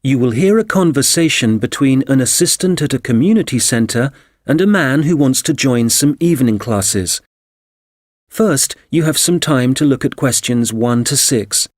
You will hear a conversation between an assistant at a community centre and a man who wants to join some evening classes. First, you have some time to look at questions 1 to 6.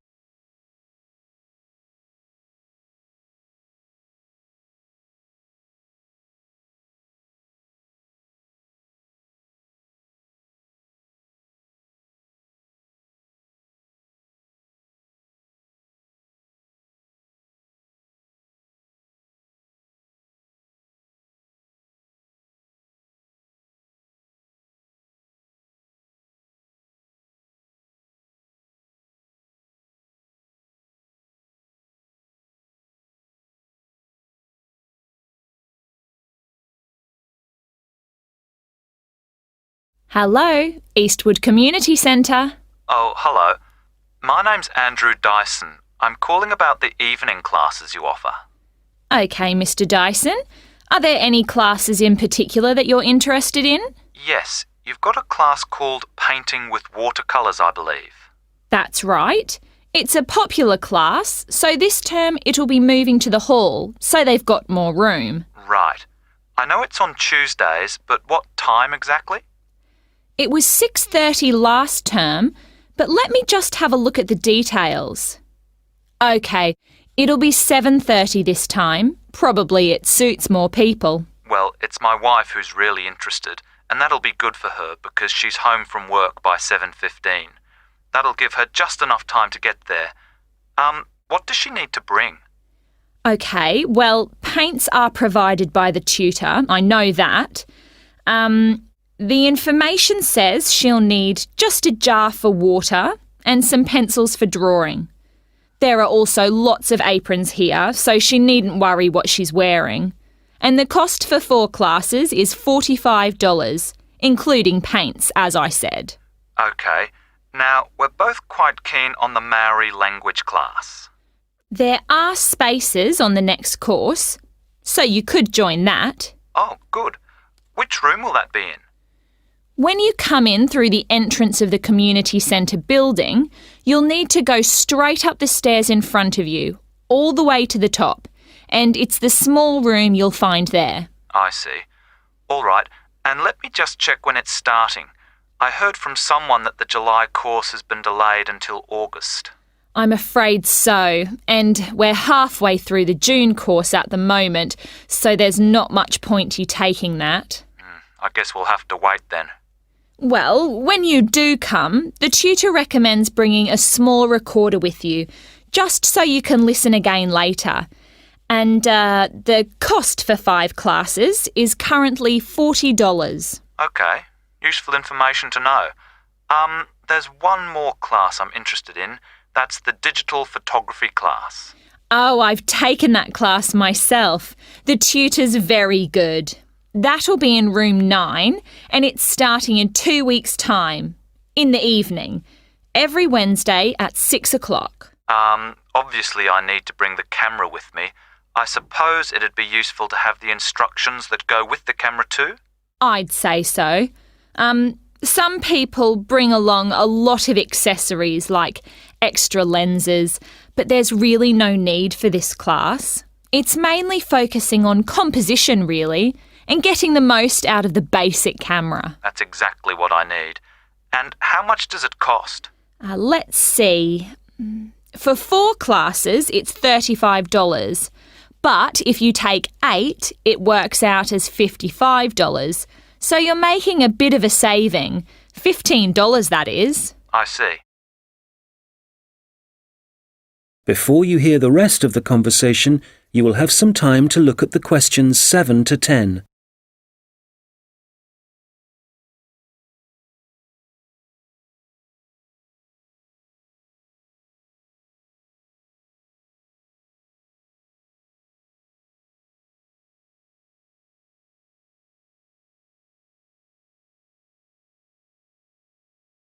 Hello, Eastwood Community Centre. Oh, hello. My name's Andrew Dyson. I'm calling about the evening classes you offer. OK, Mr Dyson. Are there any classes in particular that you're interested in? Yes, you've got a class called Painting with Watercolours, I believe. That's right. It's a popular class, so this term it'll be moving to the hall, so they've got more room. Right. I know it's on Tuesdays, but what time exactly? It was 6:30 last term, but let me just have a look at the details. OK, it'll be 7:30 this time. Probably it suits more people. Well, it's my wife who's really interested, and that'll be good for her because she's home from work by 7:15. That'll give her just enough time to get there. What does she need to bring? OK, well, paints are provided by the tutor, I know that. The information says she'll need just a jar for water and some pencils for drawing. There are also lots of aprons here, so she needn't worry what she's wearing. And the cost for 4 classes is $45, including paints, as I said. OK. Now, we're both quite keen on the Maori language class. There are spaces on the next course, so you could join that. Oh, good. Which room will that be in? When you come in through the entrance of the community centre building, you'll need to go straight up the stairs in front of you, all the way to the top, and it's the small room you'll find there. I see. All right, and let me just check when it's starting. I heard from someone that the July course has been delayed until August. I'm afraid so, and we're halfway through the June course at the moment, so there's not much point you taking that. I guess we'll have to wait then. Well, when you do come, the tutor recommends bringing a small recorder with you, just so you can listen again later. And the cost for 5 classes is currently $40. OK, useful information to know. There's one more class I'm interested in. That's the digital photography class. Oh, I've taken that class myself. The tutor's very good. That'll be in room 9, and it's starting in 2 weeks' time, in the evening, every Wednesday at 6 o'clock. Obviously I need to bring the camera with me. I suppose it'd be useful to have the instructions that go with the camera too? I'd say so. Some people bring along a lot of accessories like extra lenses, but there's really no need for this class. It's mainly focusing on composition, really, and getting the most out of the basic camera. That's exactly what I need. And how much does it cost? Let's see. For 4 classes, it's $35. But if you take 8, it works out as $55. So you're making a bit of a saving. $15, that is. I see. Before you hear the rest of the conversation, you will have some time to look at the questions 7 to 10.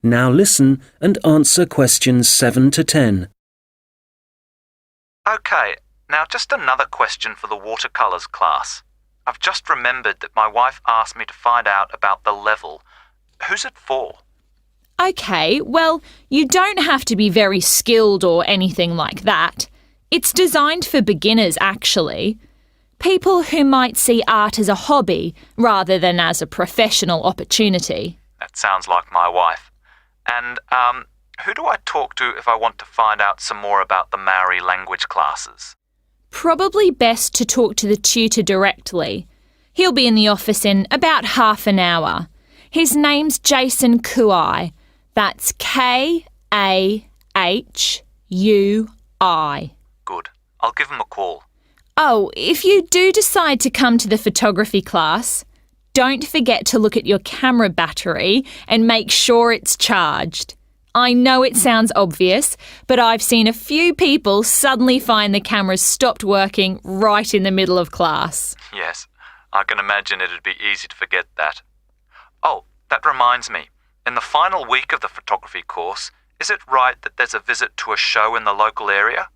Now listen and answer questions 7 to 10. OK, now just another question for the watercolours class. I've just remembered that my wife asked me to find out about the level. Who's it for? OK, well, you don't have to be very skilled or anything like that. It's designed for beginners, actually. People who might see art as a hobby rather than as a professional opportunity. That sounds like my wife. And, who do I talk to if I want to find out some more about the Maori language classes? Probably best to talk to the tutor directly. He'll be in the office in about half an hour. His name's Jason Kui. That's Kahhui. Good. I'll give him a call. Oh, if you do decide to come to the photography class, don't forget to look at your camera battery and make sure it's charged. I know it sounds obvious, but I've seen a few people suddenly find the cameras stopped working right in the middle of class. Yes, I can imagine it'd be easy to forget that. Oh, that reminds me. In the final week of the photography course, is it right that there's a visit to a show in the local area?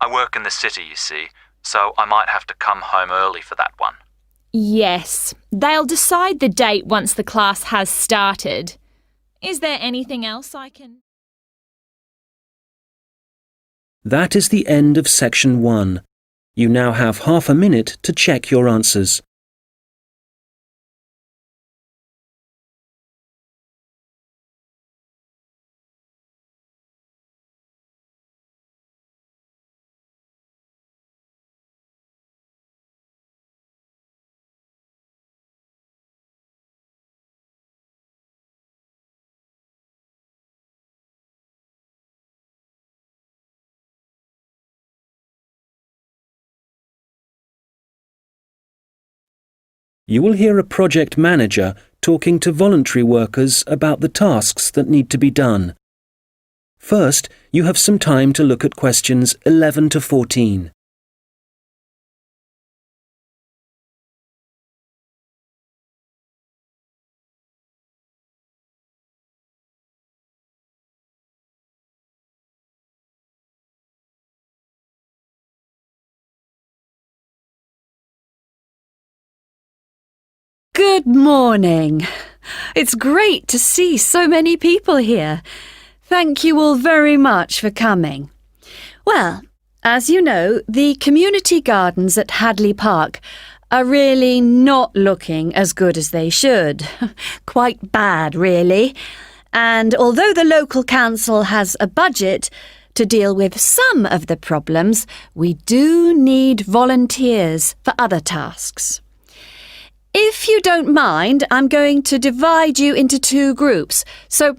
I work in the city, you see, so I might have to come home early for that one. Yes, they'll decide the date once the class has started. Is there anything else I can... That is the end of section 1. You now have half a minute to check your answers. You will hear a project manager talking to voluntary workers about the tasks that need to be done. First, you have some time to look at questions 11 to 14. Good morning. It's great to see so many people here. Thank you all very much for coming. Well, as you know, the community gardens at Hadley Park are really not looking as good as they should. Quite bad, really. And although the local council has a budget to deal with some of the problems, we do need volunteers for other tasks. If you don't mind, I'm going to divide you into 2 groups. So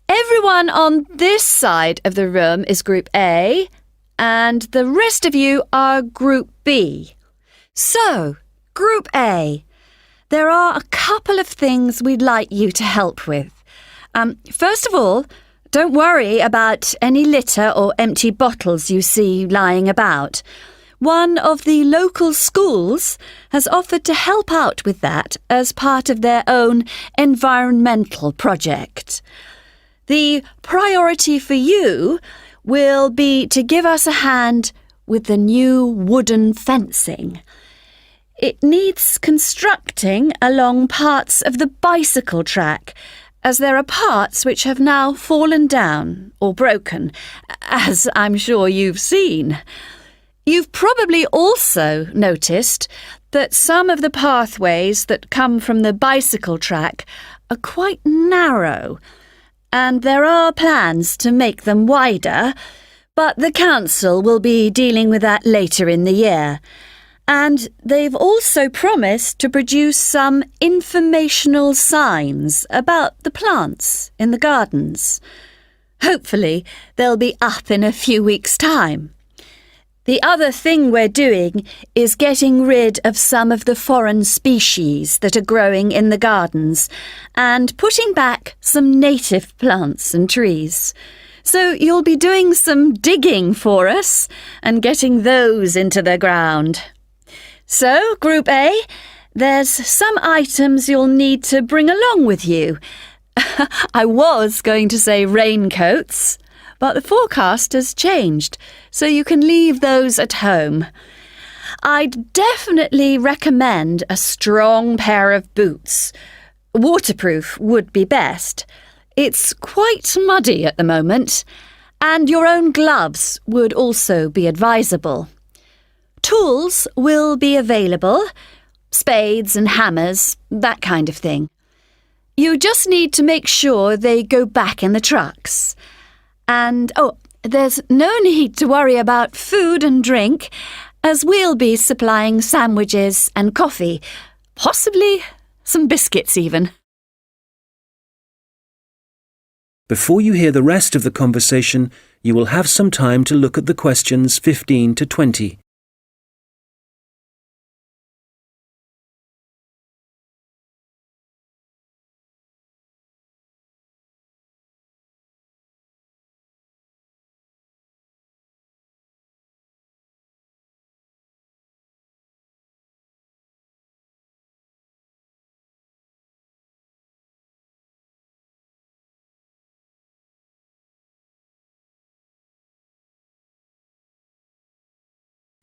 everyone on this side of the room is Group A, and the rest of you are Group B. So, Group A, there are a couple of things we'd like you to help with. First of all, don't worry about any litter or empty bottles you see lying about. One of the local schools has offered to help out with that as part of their own environmental project. The priority for you will be to give us a hand with the new wooden fencing. It needs constructing along parts of the bicycle track, as there are parts which have now fallen down or broken, as I'm sure you've seen. You've probably also noticed that some of the pathways that come from the bicycle track are quite narrow, and there are plans to make them wider, but the council will be dealing with that later in the year. And they've also promised to produce some informational signs about the plants in the gardens. Hopefully, they'll be up in a few weeks' time. The other thing we're doing is getting rid of some of the foreign species that are growing in the gardens and putting back some native plants and trees. So you'll be doing some digging for us and getting those into the ground. So, Group A, there's some items you'll need to bring along with you. I was going to say raincoats, but the forecast has changed, so you can leave those at home. I'd definitely recommend a strong pair of boots. Waterproof would be best. It's quite muddy at the moment, and your own gloves would also be advisable. Tools will be available, spades and hammers, that kind of thing. You just need to make sure they go back in the trucks. And, there's no need to worry about food and drink, as we'll be supplying sandwiches and coffee, possibly some biscuits even. Before you hear the rest of the conversation, you will have some time to look at the questions 15 to 20.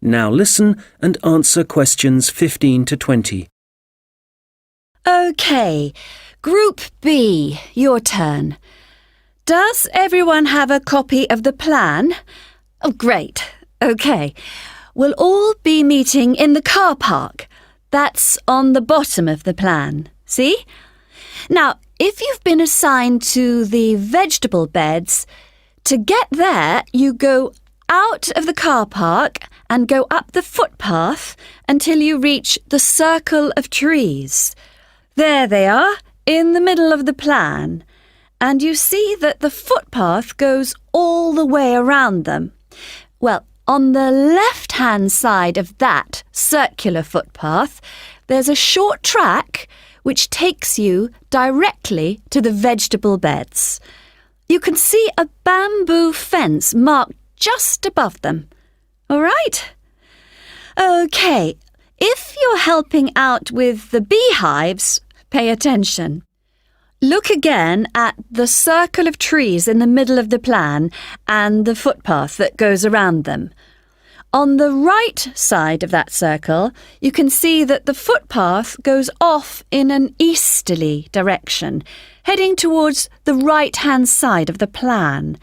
Now listen and answer questions 15 to 20. OK, Group B, your turn. Does everyone have a copy of the plan? Oh, great. OK. We'll all be meeting in the car park. That's on the bottom of the plan. See? Now, if you've been assigned to the vegetable beds, to get there, you go out of the car park and go up the footpath until you reach the circle of trees. There they are, in the middle of the plan. And you see that the footpath goes all the way around them. Well, on the left-hand side of that circular footpath, there's a short track which takes you directly to the vegetable beds. You can see a bamboo fence marked just above them. All right? OK, if you're helping out with the beehives, pay attention. Look again at the circle of trees in the middle of the plan and the footpath that goes around them. On the right side of that circle, you can see that the footpath goes off in an easterly direction, heading towards the right-hand side of the plan.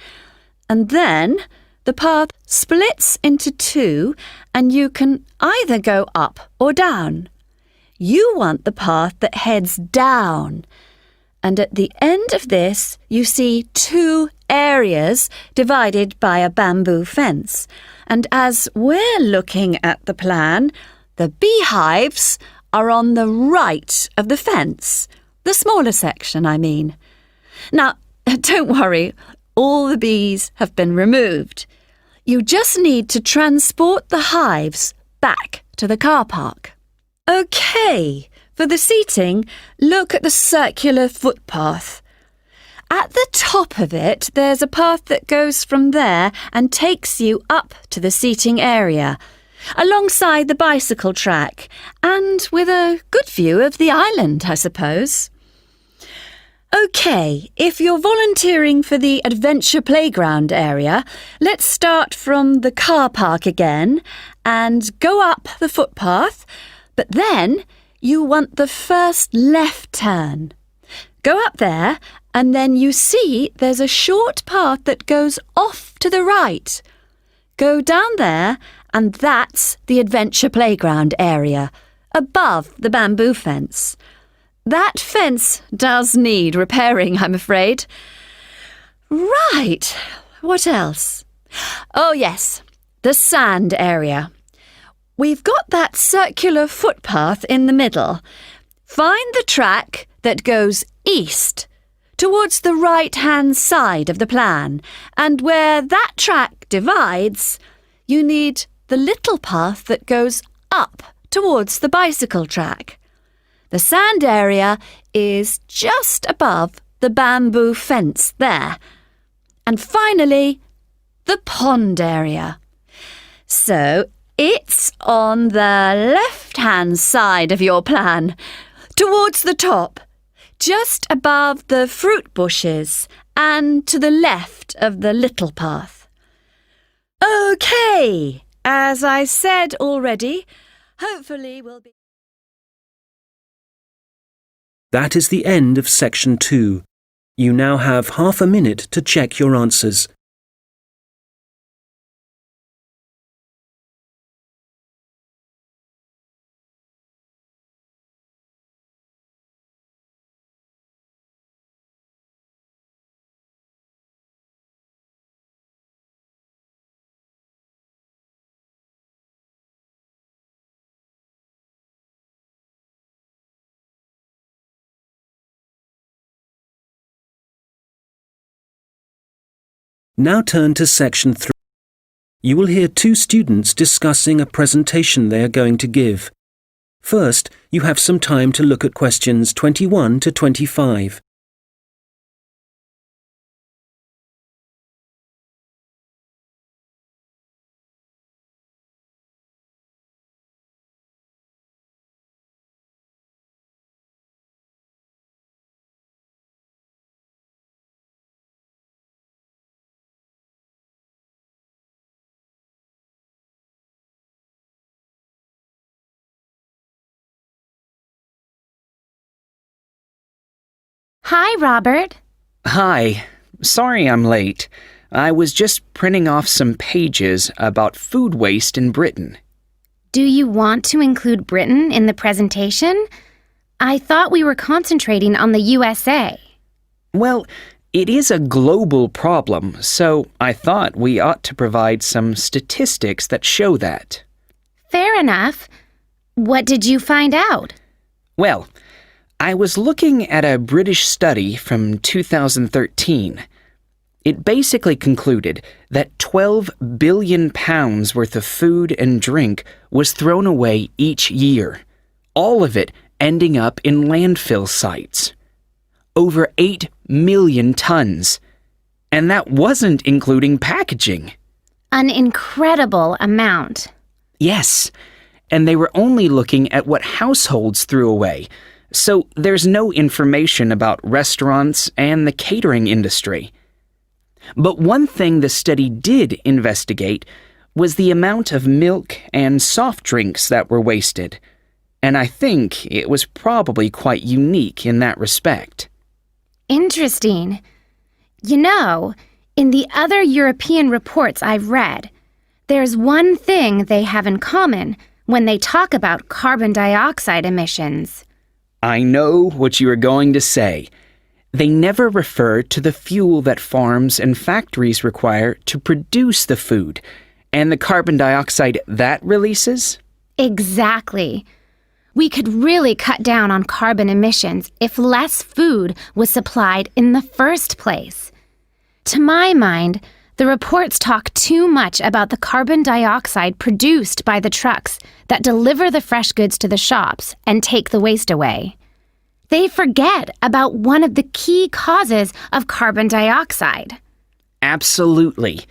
And then the path splits into two, and you can either go up or down. You want the path that heads down. And at the end of this, you see two areas divided by a bamboo fence. And as we're looking at the plan, the beehives are on the right of the fence. The smaller section, I mean. Now, don't worry, all the bees have been removed. You just need to transport the hives back to the car park. OK, for the seating, look at the circular footpath. At the top of it, there's a path that goes from there and takes you up to the seating area, alongside the bicycle track, and with a good view of the island, I suppose. OK, if you're volunteering for the adventure playground area, let's start from the car park again and go up the footpath, but then you want the first left turn. Go up there, and then you see there's a short path that goes off to the right. Go down there, and that's the adventure playground area, above the bamboo fence. That fence does need repairing, I'm afraid. Right, what else? Oh yes, the sand area. We've got that circular footpath in the middle. Find the track that goes east, towards the right-hand side of the plan, and where that track divides, you need the little path that goes up towards the bicycle track. The sand area is just above the bamboo fence there. And finally, the pond area. So it's on the left-hand side of your plan, towards the top, just above the fruit bushes and to the left of the little path. OK, as I said already, hopefully we'll be... That is the end of section 2. You now have half a minute to check your answers. Now turn to section 3. You will hear two students discussing a presentation they are going to give. First, you have some time to look at questions 21 to 25. Hi, Robert. Hi. Sorry I'm late. I was just printing off some pages about food waste in Britain. Do you want to include Britain in the presentation? I thought we were concentrating on the USA. Well, it is a global problem, so I thought we ought to provide some statistics that show that. Fair enough. What did you find out? Well, I was looking at a British study from 2013. It basically concluded that 12 billion pounds worth of food and drink was thrown away each year, all of it ending up in landfill sites. Over 8 million tons. And that wasn't including packaging. An incredible amount. Yes, and they were only looking at what households threw away, so there's no information about restaurants and the catering industry. But one thing the study did investigate was the amount of milk and soft drinks that were wasted, and I think it was probably quite unique in that respect. Interesting. You know, in the other European reports I've read, there's one thing they have in common when they talk about carbon dioxide emissions. I know what you are going to say. They never refer to the fuel that farms and factories require to produce the food, and the carbon dioxide that releases? Exactly. We could really cut down on carbon emissions if less food was supplied in the first place. To my mind, the reports talk too much about the carbon dioxide produced by the trucks that deliver the fresh goods to the shops and take the waste away. They forget about one of the key causes of carbon dioxide. Absolutely.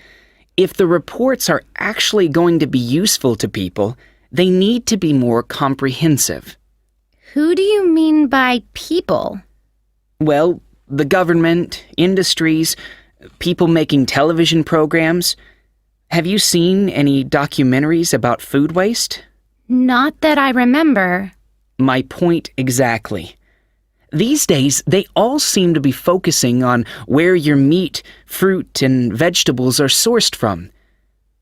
If the reports are actually going to be useful to people, they need to be more comprehensive. Who do you mean by people? Well, the government, industries, people making television programs. Have you seen any documentaries about food waste? Not that I remember. My point exactly. These days, they all seem to be focusing on where your meat, fruit, and vegetables are sourced from.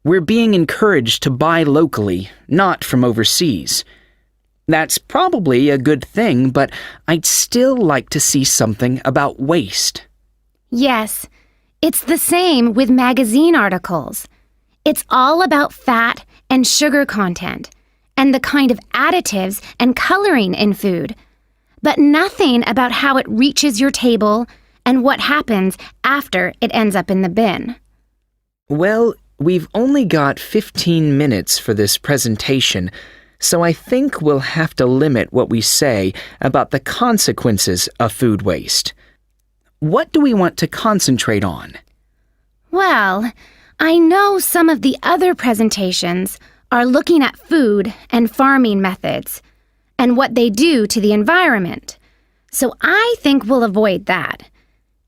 We're being encouraged to buy locally, not from overseas. That's probably a good thing, but I'd still like to see something about waste. Yes, it's the same with magazine articles. It's all about fat and sugar content, and the kind of additives and coloring in food, but nothing about how it reaches your table and what happens after it ends up in the bin. Well, we've only got 15 minutes for this presentation, so I think we'll have to limit what we say about the consequences of food waste. What do we want to concentrate on? Well, I know some of the other presentations are looking at food and farming methods and what they do to the environment, so I think we'll avoid that.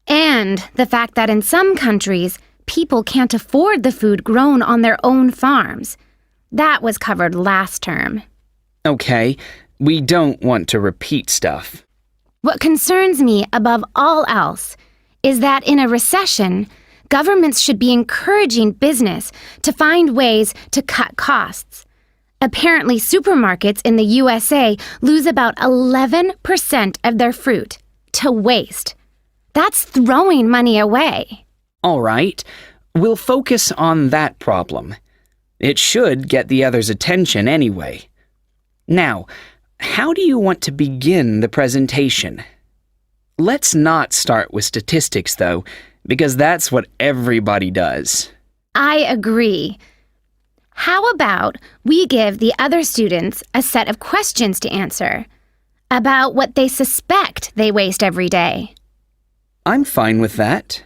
And the fact that in some countries, people can't afford the food grown on their own farms. That was covered last term. Okay, we don't want to repeat stuff. What concerns me above all else is that in a recession, governments should be encouraging business to find ways to cut costs. Apparently, supermarkets in the USA lose about 11% of their fruit to waste. That's throwing money away. All right, we'll focus on that problem. It should get the others' attention anyway. Now, how do you want to begin the presentation? Let's not start with statistics, though, because that's what everybody does. I agree. How about we give the other students a set of questions to answer about what they suspect they waste every day? I'm fine with that.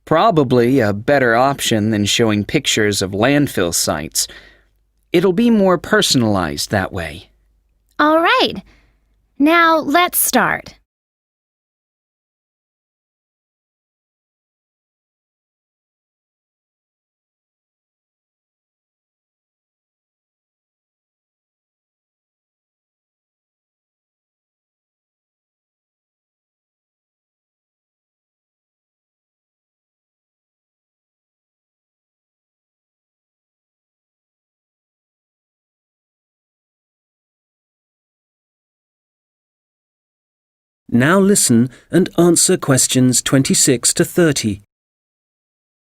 Probably a better option than showing pictures of landfill sites. It'll be more personalized that way. All right. Now let's start. Now listen and answer questions 26 to 30.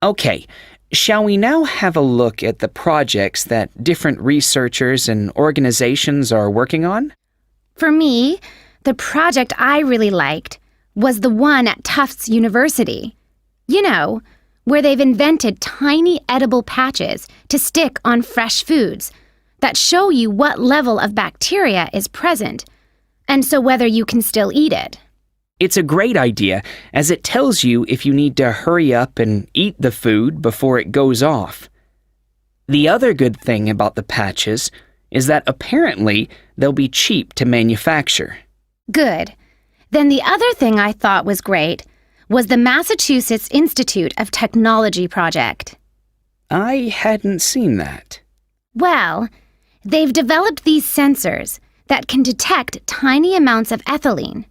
Okay, shall we now have a look at the projects that different researchers and organizations are working on? For me, the project I really liked was the one at Tufts University. You know, where they've invented tiny edible patches to stick on fresh foods that show you what level of bacteria is present, and so whether you can still eat it. It's a great idea, as it tells you if you need to hurry up and eat the food before it goes off. The other good thing about the patches is that apparently they'll be cheap to manufacture. Good. Then the other thing I thought was great was the Massachusetts Institute of Technology project. I hadn't seen that. Well, they've developed these sensors that can detect tiny amounts of ethylene.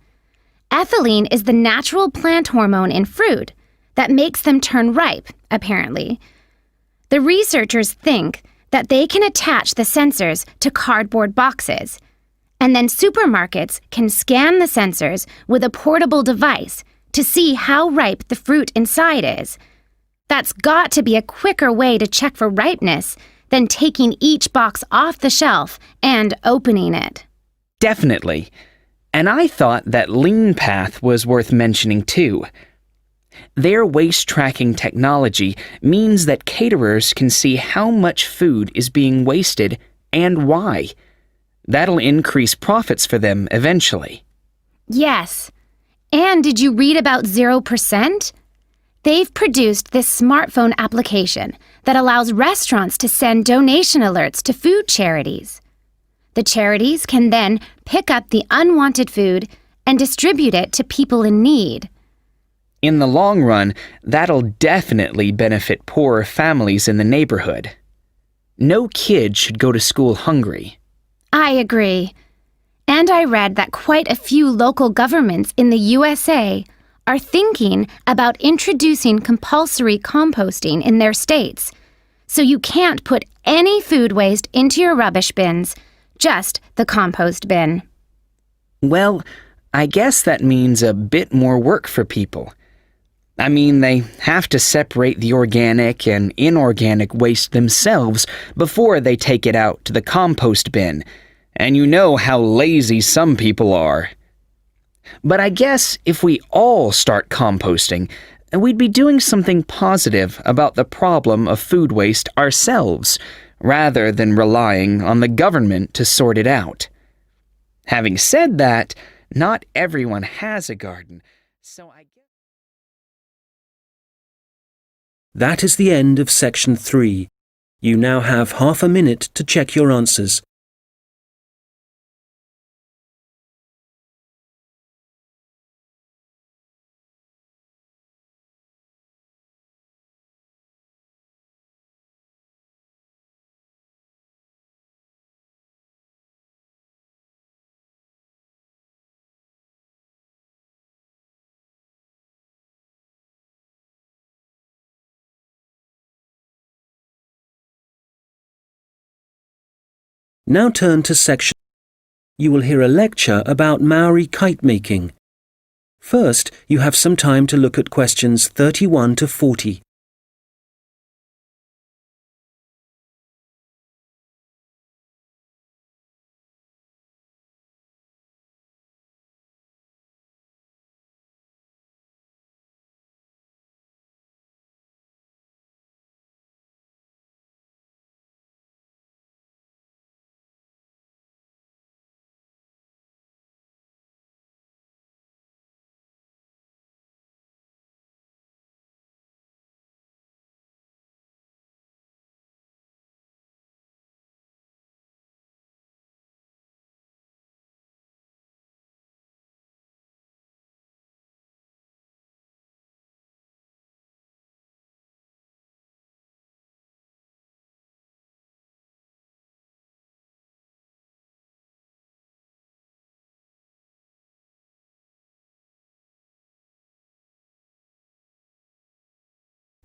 Ethylene is the natural plant hormone in fruit that makes them turn ripe, apparently. The researchers think that they can attach the sensors to cardboard boxes, and then supermarkets can scan the sensors with a portable device to see how ripe the fruit inside is. That's got to be a quicker way to check for ripeness than taking each box off the shelf and opening it. Definitely. And I thought that Lean Path was worth mentioning too. Their waste tracking technology means that caterers can see how much food is being wasted and why. That'll increase profits for them eventually. Yes. And did you read about 0%? They've produced this smartphone application that allows restaurants to send donation alerts to food charities. The charities can then pick up the unwanted food and distribute it to people in need. In the long run, that'll definitely benefit poorer families in the neighborhood. No kid should go to school hungry. I agree. And I read that quite a few local governments in the USA are thinking about introducing compulsory composting in their states. So you can't put any food waste into your rubbish bins, just the compost bin. Well, I guess that means a bit more work for people. I mean, they have to separate the organic and inorganic waste themselves before they take it out to the compost bin, and you know how lazy some people are. But I guess if we all start composting, we'd be doing something positive about the problem of food waste ourselves, rather than relying on the government to sort it out. Having said that, not everyone has a garden, so I guess... That is the end of section 3. You now have half a minute to check your answers. Now turn to section. You will hear a lecture about Maori kite making. First, you have some time to look at questions 31 to 40.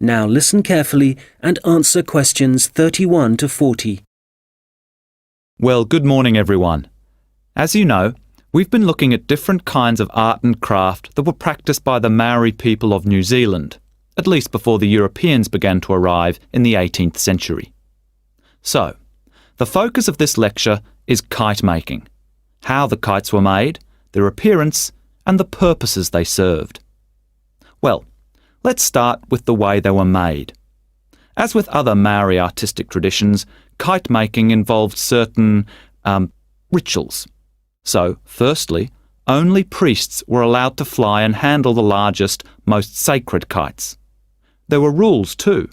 Now listen carefully and answer questions 31 to 40. Well, good morning, everyone. As you know, we've been looking at different kinds of art and craft that were practiced by the Maori people of New Zealand, at least before the Europeans began to arrive in the 18th century. So, the focus of this lecture is kite making, how the kites were made, their appearance, and the purposes they served. Well, let's start with the way they were made. As with other Maori artistic traditions, kite making involved certain rituals. So, firstly, only priests were allowed to fly and handle the largest, most sacred kites. There were rules too,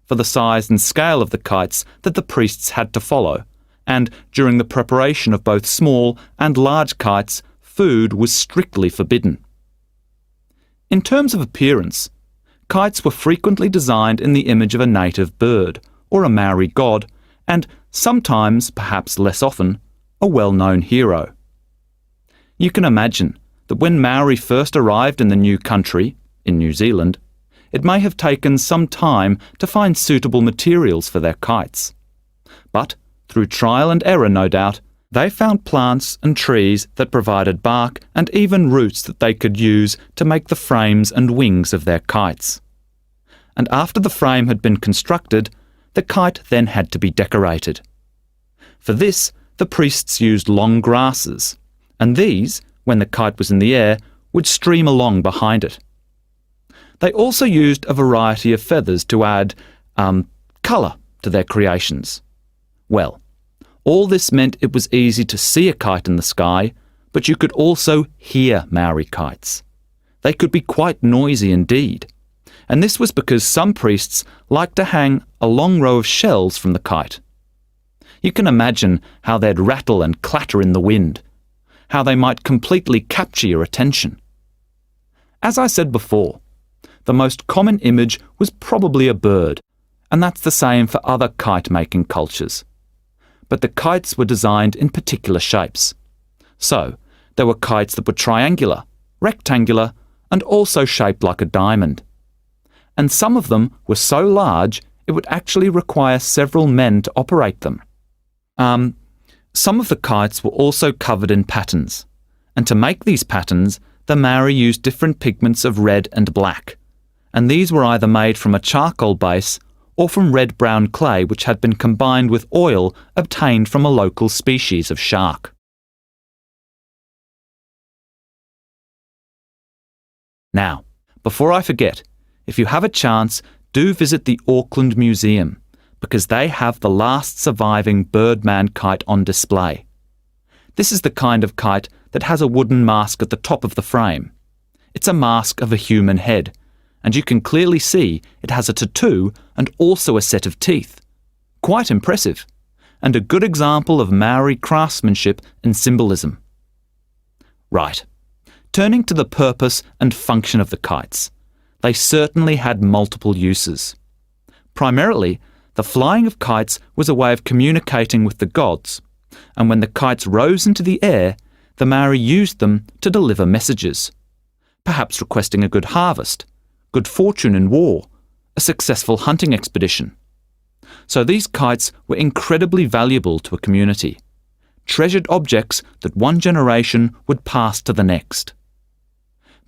for the size and scale of the kites that the priests had to follow, and during the preparation of both small and large kites, food was strictly forbidden. In terms of appearance, kites were frequently designed in the image of a native bird, or a Maori god, and sometimes, perhaps less often, a well-known hero. You can imagine that when Maori first arrived in the new country, in New Zealand, it may have taken some time to find suitable materials for their kites. But, through trial and error no doubt, they found plants and trees that provided bark and even roots that they could use to make the frames and wings of their kites. And after the frame had been constructed, the kite then had to be decorated. For this, the priests used long grasses, and these, when the kite was in the air, would stream along behind it. They also used a variety of feathers to add colour to their creations. Well, all this meant it was easy to see a kite in the sky, but you could also hear Maori kites. They could be quite noisy indeed, and this was because some priests liked to hang a long row of shells from the kite. You can imagine how they'd rattle and clatter in the wind, how they might completely capture your attention. As I said before, the most common image was probably a bird, and that's the same for other kite-making cultures. But the kites were designed in particular shapes. So, there were kites that were triangular, rectangular, and also shaped like a diamond. And some of them were so large it would actually require several men to operate them. Some of the kites were also covered in patterns, and to make these patterns, the Maori used different pigments of red and black, and these were either made from a charcoal base or from red-brown clay which had been combined with oil obtained from a local species of shark. Now, before I forget, if you have a chance, do visit the Auckland Museum, because they have the last surviving Birdman kite on display. This is the kind of kite that has a wooden mask at the top of the frame. It's a mask of a human head, and you can clearly see it has a tattoo and also a set of teeth. Quite impressive, and a good example of Maori craftsmanship and symbolism. Right, turning to the purpose and function of the kites. They certainly had multiple uses. Primarily, the flying of kites was a way of communicating with the gods, and when the kites rose into the air, the Maori used them to deliver messages, perhaps requesting a good harvest, good fortune in war, a successful hunting expedition. So these kites were incredibly valuable to a community, treasured objects that one generation would pass to the next.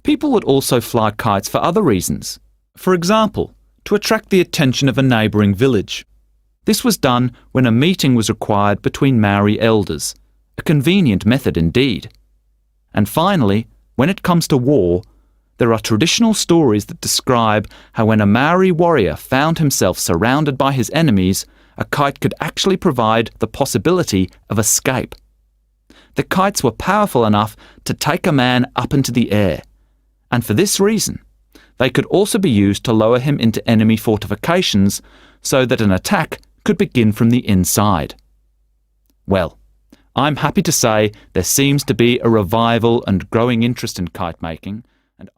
People would also fly kites for other reasons. For example, to attract the attention of a neighbouring village. This was done when a meeting was required between Maori elders, a convenient method indeed. And finally, when it comes to war, there are traditional stories that describe how when a Maori warrior found himself surrounded by his enemies, a kite could actually provide the possibility of escape. The kites were powerful enough to take a man up into the air, and for this reason, they could also be used to lower him into enemy fortifications so that an attack could begin from the inside. Well, I'm happy to say there seems to be a revival and growing interest in kite making, and